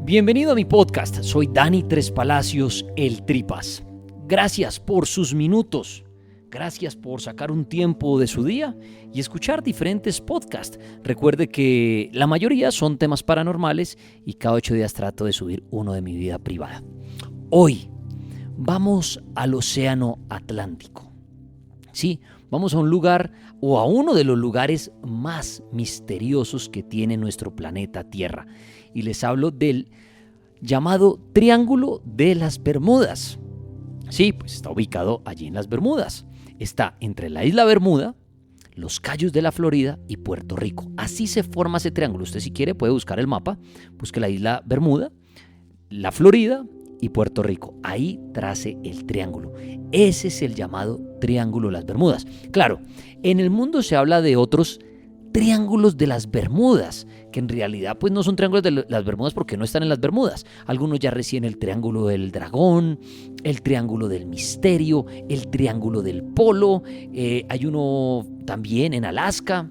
Bienvenido a mi podcast, soy Dani Tres Palacios, el Tripas. Gracias por sus minutos, gracias por sacar un tiempo de su día y escuchar diferentes podcasts. Recuerde que la mayoría son temas paranormales y cada 8 días trato de subir uno de mi vida privada. Hoy vamos al Océano Atlántico. Sí, vamos a un lugar o a uno de los lugares más misteriosos que tiene nuestro planeta Tierra. Y les hablo del llamado Triángulo de las Bermudas. Sí, pues está ubicado allí en las Bermudas. Está entre la isla Bermuda, los Cayos de la Florida y Puerto Rico. Así se forma ese triángulo. Usted si quiere puede buscar el mapa, busque la isla Bermuda, la Florida y Puerto Rico. Ahí trace el triángulo. Ese es el llamado Triángulo de las Bermudas. Claro, en el mundo se habla de otros triángulos de las Bermudas, que en realidad pues no son triángulos de las Bermudas porque no están en las Bermudas. Algunos ya reciben el Triángulo del Dragón, el Triángulo del Misterio, el Triángulo del Polo, hay uno también en Alaska.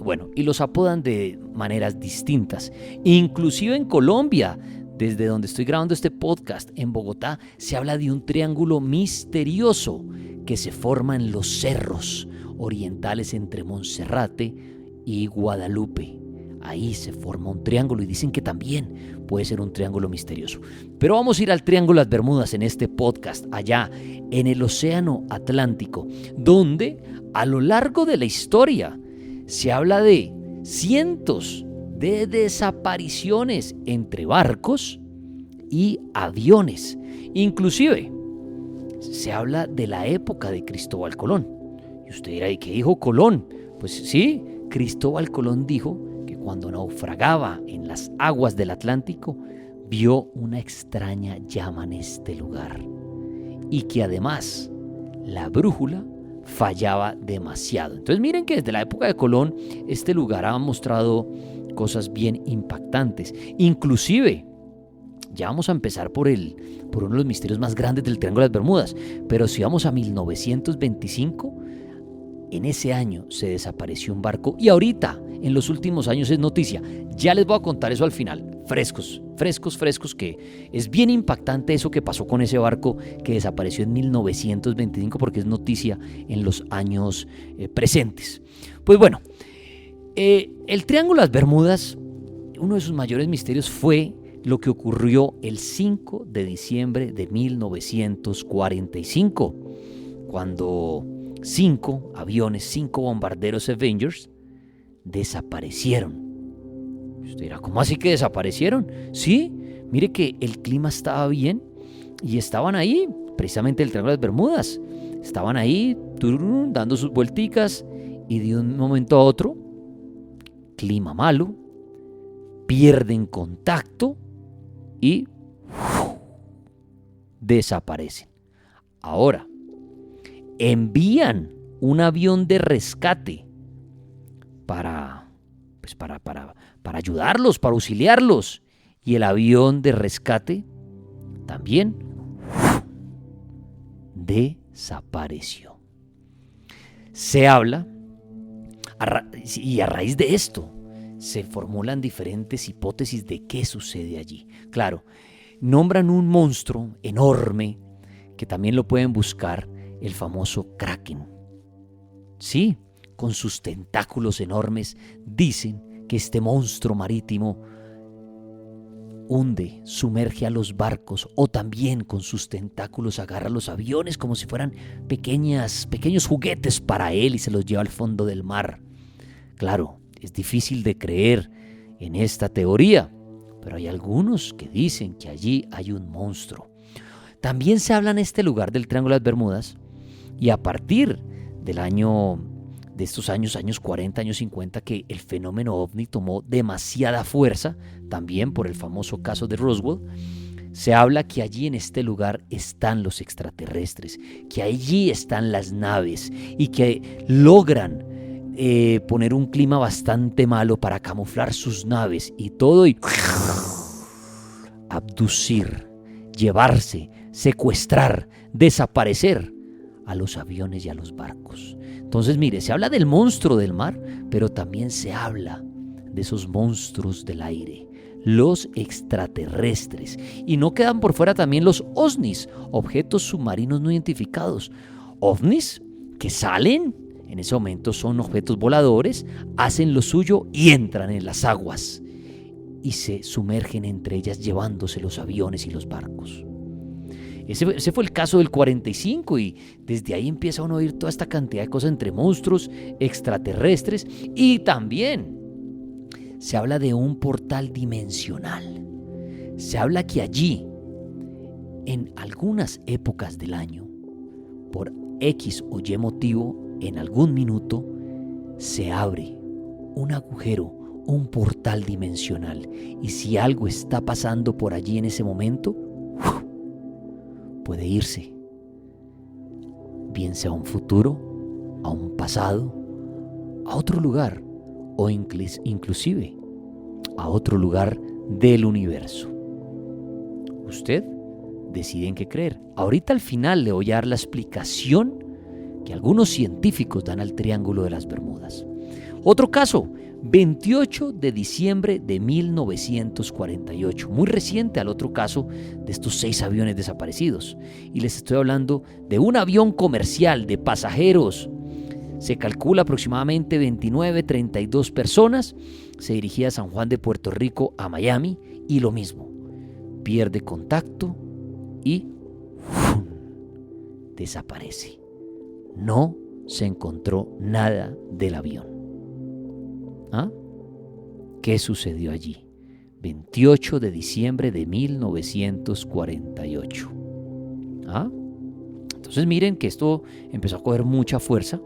Bueno, y los apodan de maneras distintas. Inclusive en Colombia, desde donde estoy grabando este podcast, en Bogotá, se habla de un triángulo misterioso que se forma en los cerros orientales entre Monserrate y Guadalupe. Ahí se forma un triángulo y dicen que también puede ser un triángulo misterioso. Pero vamos a ir al Triángulo de las Bermudas en este podcast, allá en el Océano Atlántico, donde a lo largo de la historia se habla de cientos de desapariciones entre barcos y aviones. Inclusive se habla de la época de Cristóbal Colón. Y usted dirá, ¿y qué dijo Colón? Pues sí, Cristóbal Colón dijo que cuando naufragaba en las aguas del Atlántico, vio una extraña llama en este lugar. Y que además la brújula fallaba demasiado. Entonces miren que desde la época de Colón, este lugar ha mostrado cosas bien impactantes. Inclusive, ya vamos a empezar por uno de los misterios más grandes del Triángulo de las Bermudas. Pero si vamos a 1925, en ese año se desapareció un barco y ahorita, en los últimos años es noticia. Ya les voy a contar eso al final, frescos, que es bien impactante eso que pasó con ese barco que desapareció en 1925 porque es noticia en los años presentes. Pues bueno, el Triángulo de las Bermudas, uno de sus mayores misterios fue lo que ocurrió el 5 de diciembre de 1945, cuando 5 aviones, 5 bombarderos Avengers desaparecieron. Usted dirá, ¿cómo así que desaparecieron? Sí, mire que el clima estaba bien y estaban ahí, precisamente el Triángulo de las Bermudas. Estaban ahí dando sus vuelticas y de un momento a otro, clima malo, pierden contacto y desaparecen. Ahora, envían un avión de rescate para ayudarlos, para auxiliarlos. Y el avión de rescate también desapareció. Se habla, y a raíz de esto, se formulan diferentes hipótesis de qué sucede allí. Claro, nombran un monstruo enorme que también lo pueden buscar, el famoso Kraken. Sí, con sus tentáculos enormes, dicen que este monstruo marítimo hunde, sumerge a los barcos o también con sus tentáculos agarra los aviones como si fueran pequeños juguetes para él y se los lleva al fondo del mar. Claro, es difícil de creer en esta teoría, pero hay algunos que dicen que allí hay un monstruo. También se habla en este lugar del Triángulo de las Bermudas y a partir de estos años 40, años 50, que el fenómeno ovni tomó demasiada fuerza, también por el famoso caso de Roswell, se habla que allí en este lugar están los extraterrestres, que allí están las naves y que logran poner un clima bastante malo para camuflar sus naves y todo y abducir, llevarse, secuestrar, desaparecer a los aviones y a los barcos. Entonces, mire, se habla del monstruo del mar, pero también se habla de esos monstruos del aire, los extraterrestres. Y no quedan por fuera también los OVNIs, objetos submarinos no identificados. OVNIs que salen, en ese momento son objetos voladores, hacen lo suyo y entran en las aguas y se sumergen entre ellas llevándose los aviones y los barcos. Ese fue el caso del 45 y desde ahí empieza uno a oír toda esta cantidad de cosas entre monstruos, extraterrestres y también se habla de un portal dimensional. Se habla que allí, en algunas épocas del año, por X o Y motivo, en algún minuto, se abre un agujero, un portal dimensional. Y si algo está pasando por allí en ese momento, puede irse, bien sea a un futuro, a un pasado, a otro lugar o inclusive a otro lugar del universo. Usted decide en qué creer. Ahorita al final le voy a dar la explicación que algunos científicos dan al Triángulo de las Bermudas. Otro caso, 28 de diciembre de 1948, muy reciente al otro caso de estos 6 aviones desaparecidos. Y les estoy hablando de un avión comercial de pasajeros. Se calcula aproximadamente 32 personas. Se dirigía a San Juan de Puerto Rico a Miami y lo mismo. Pierde contacto y ¡fum!, desaparece. No se encontró nada del avión. ¿Ah? ¿Qué sucedió allí? 28 de diciembre de 1948. ¿Ah? Entonces miren que esto empezó a coger mucha fuerza,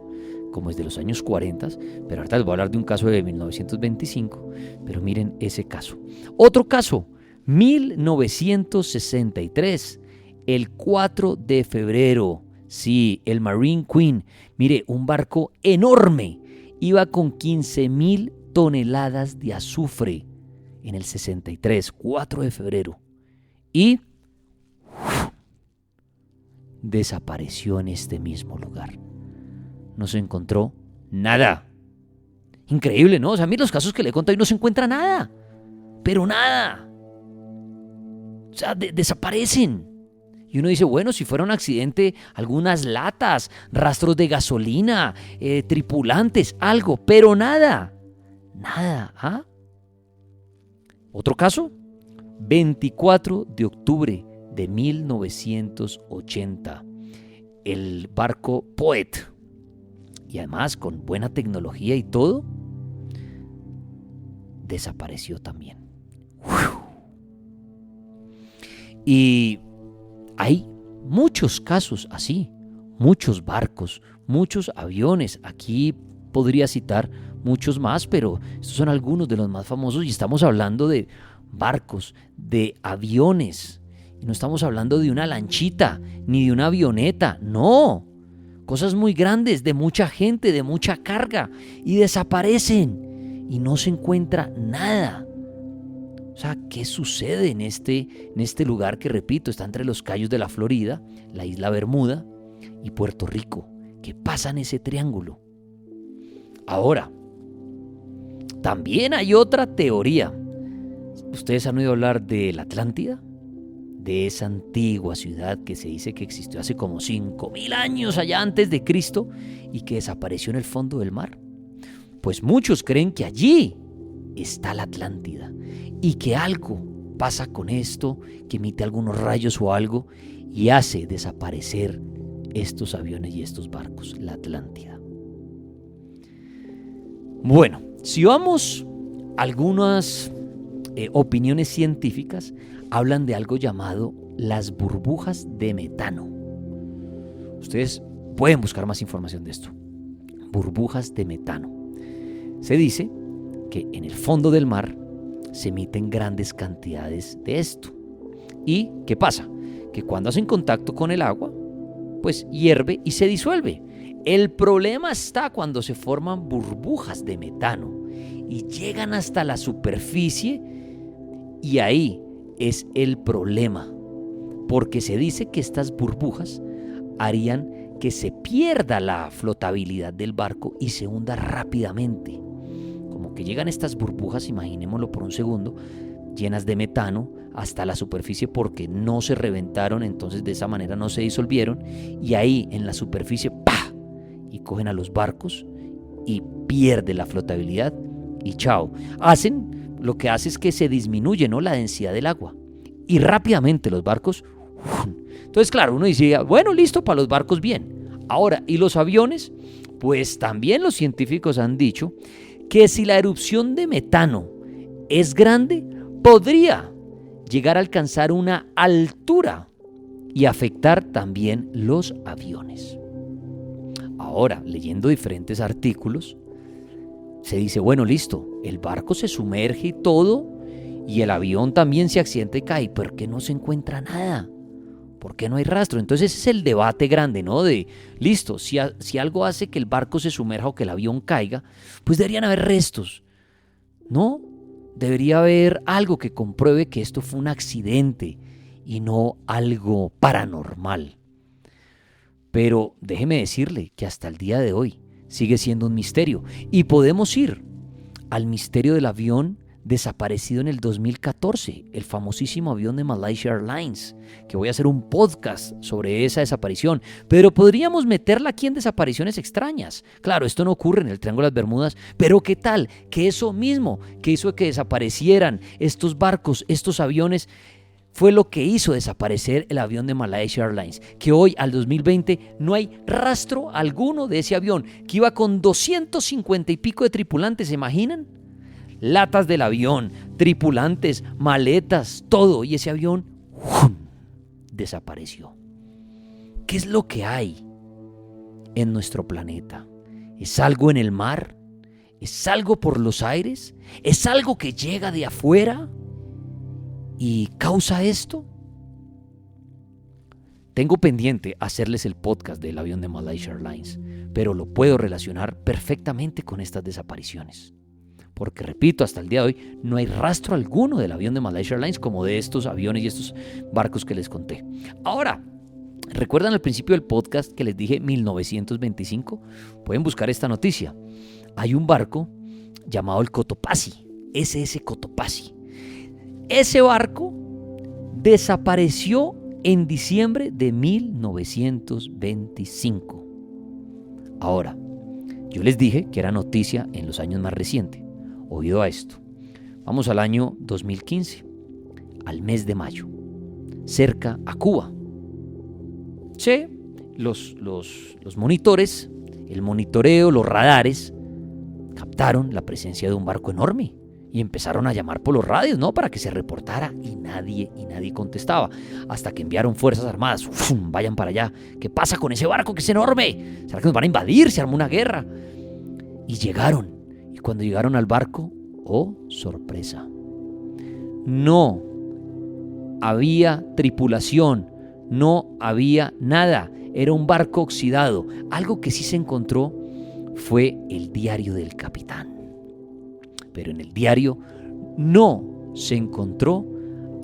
como desde los años 40, pero ahorita les voy a hablar de un caso de 1925, pero miren ese caso. Otro caso, 1963, el 4 de febrero, sí, el Marine Queen, mire, un barco enorme, iba con 15,000 toneladas de azufre en el 63, 4 de febrero, y desapareció en este mismo lugar. No se encontró nada. Increíble, ¿no? O sea, mira los casos que le he contado y no se encuentra nada. Pero nada. O sea, desaparecen. Y uno dice, bueno, si fuera un accidente, algunas latas, rastros de gasolina, tripulantes, algo, pero nada. Nada. ¿Ah? Otro caso, 24 de octubre de 1980. El barco Poet, y además con buena tecnología y todo, desapareció también. Y hay muchos casos así, muchos barcos, muchos aviones. Aquí podría citar muchos más, pero estos son algunos de los más famosos y estamos hablando de barcos, de aviones. Y no estamos hablando de una lanchita ni de una avioneta, no. Cosas muy grandes, de mucha gente, de mucha carga, y desaparecen y no se encuentra nada. O sea, ¿qué sucede en este lugar que, repito, está entre los cayos de la Florida, la isla Bermuda y Puerto Rico? ¿Qué pasa en ese triángulo? Ahora, también hay otra teoría. ¿Ustedes han oído hablar de la Atlántida? De esa antigua ciudad que se dice que existió hace como 5,000 años allá antes de Cristo y que desapareció en el fondo del mar. Pues muchos creen que allí está la Atlántida y que algo pasa con esto, que emite algunos rayos o algo y hace desaparecer estos aviones y estos barcos, la Atlántida. Bueno, si vamos a algunas opiniones científicas, hablan de algo llamado las burbujas de metano. Ustedes pueden buscar más información de esto. Burbujas de metano. Se dice que en el fondo del mar se emiten grandes cantidades de esto. ¿Y qué pasa? Que cuando hacen contacto con el agua, pues hierve y se disuelve. El problema está cuando se forman burbujas de metano y llegan hasta la superficie, y ahí es el problema, porque se dice que estas burbujas harían que se pierda la flotabilidad del barco y se hunda rápidamente. Como que llegan estas burbujas, imaginémoslo por un segundo, llenas de metano hasta la superficie porque no se reventaron, entonces de esa manera no se disolvieron, y ahí en la superficie ¡pah! Y cogen a los barcos y pierde la flotabilidad y chao. Lo que hace es que se disminuye, ¿no?, la densidad del agua y rápidamente los barcos. Entonces claro, uno dice, bueno, listo, para los barcos bien. Ahora, ¿y los aviones? Pues también los científicos han dicho que si la erupción de metano es grande, podría llegar a alcanzar una altura y afectar también los aviones. Ahora, leyendo diferentes artículos, se dice, bueno, listo, el barco se sumerge y todo, y el avión también se accidenta y cae. ¿Por qué no se encuentra nada? ¿Por qué no hay rastro? Entonces ese es el debate grande, ¿no? De, listo, si algo hace que el barco se sumerja o que el avión caiga, pues deberían haber restos, ¿no? Debería haber algo que compruebe que esto fue un accidente y no algo paranormal. Pero déjeme decirle que hasta el día de hoy sigue siendo un misterio. Y podemos ir al misterio del avión desaparecido en el 2014, el famosísimo avión de Malaysia Airlines, que voy a hacer un podcast sobre esa desaparición, pero podríamos meterla aquí en desapariciones extrañas. Claro, esto no ocurre en el Triángulo de las Bermudas, pero ¿qué tal? Que eso mismo que hizo que desaparecieran estos barcos, estos aviones, fue lo que hizo desaparecer el avión de Malaysia Airlines, que hoy al 2020 no hay rastro alguno de ese avión, que iba con 250 y pico de tripulantes, ¿se imaginan? Latas del avión, tripulantes, maletas, todo, y ese avión ¡fum!, desapareció. ¿Qué es lo que hay en nuestro planeta? ¿Es algo en el mar? ¿Es algo por los aires? ¿Es algo que llega de afuera y causa esto? Tengo pendiente hacerles el podcast del avión de Malaysia Airlines, pero lo puedo relacionar perfectamente con estas desapariciones. Porque, repito, hasta el día de hoy no hay rastro alguno del avión de Malaysia Airlines como de estos aviones y estos barcos que les conté. Ahora, ¿recuerdan al principio del podcast que les dije 1925? Pueden buscar esta noticia. Hay un barco llamado el Cotopaxi, SS Cotopaxi. Ese barco desapareció en diciembre de 1925. Ahora, yo les dije que era noticia en los años más recientes. Oído a esto. Vamos al año 2015, al mes de mayo, cerca a Cuba. Sí, los monitores, el monitoreo, los radares, captaron la presencia de un barco enorme y empezaron a llamar por los radios, ¿no?, para que se reportara, y nadie contestaba, hasta que enviaron fuerzas armadas. ¡Ufum! Vayan para allá. ¿Qué pasa con ese barco que es enorme? ¿Será que nos van a invadir? ¿Se armó una guerra? Y llegaron. Y cuando llegaron al barco, ¡oh, sorpresa! No había tripulación, no había nada. Era un barco oxidado. Algo que sí se encontró fue el diario del capitán. Pero en el diario no se encontró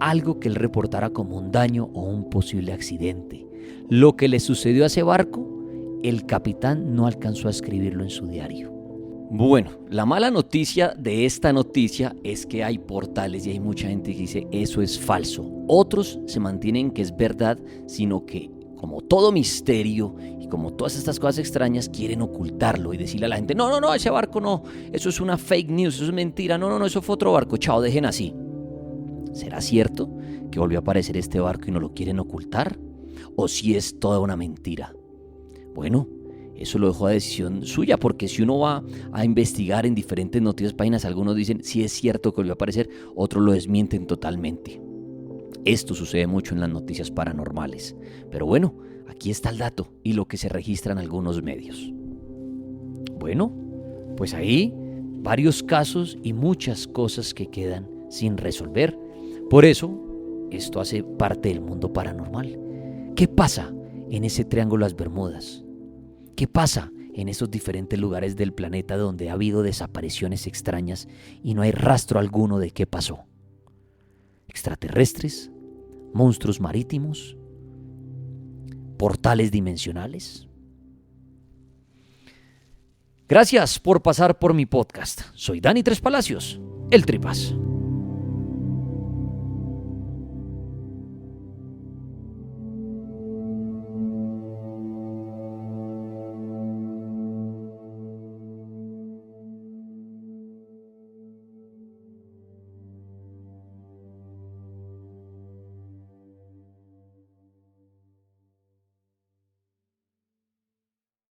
algo que él reportara como un daño o un posible accidente. Lo que le sucedió a ese barco, el capitán no alcanzó a escribirlo en su diario. Bueno, la mala noticia de esta noticia es que hay portales y hay mucha gente que dice eso es falso. Otros se mantienen que es verdad, sino que como todo misterio y como todas estas cosas extrañas quieren ocultarlo y decirle a la gente, no, ese barco no, eso es una fake news, eso es mentira, no, eso fue otro barco, chao, dejen así. ¿Será cierto que volvió a aparecer este barco y no lo quieren ocultar? ¿O si es toda una mentira? Bueno, eso lo dejo a decisión suya, porque si uno va a investigar en diferentes noticias, páginas, algunos dicen si es cierto que volvió a aparecer, otros lo desmienten totalmente. Esto sucede mucho en las noticias paranormales. Pero bueno, aquí está el dato y lo que se registra en algunos medios. Bueno, pues ahí varios casos y muchas cosas que quedan sin resolver. Por eso, esto hace parte del mundo paranormal. ¿Qué pasa en ese Triángulo de las Bermudas? ¿Qué pasa en esos diferentes lugares del planeta donde ha habido desapariciones extrañas y no hay rastro alguno de qué pasó? ¿Extraterrestres? ¿Monstruos marítimos? ¿Portales dimensionales? Gracias por pasar por mi podcast. Soy Dani Tres Palacios, el Tripas.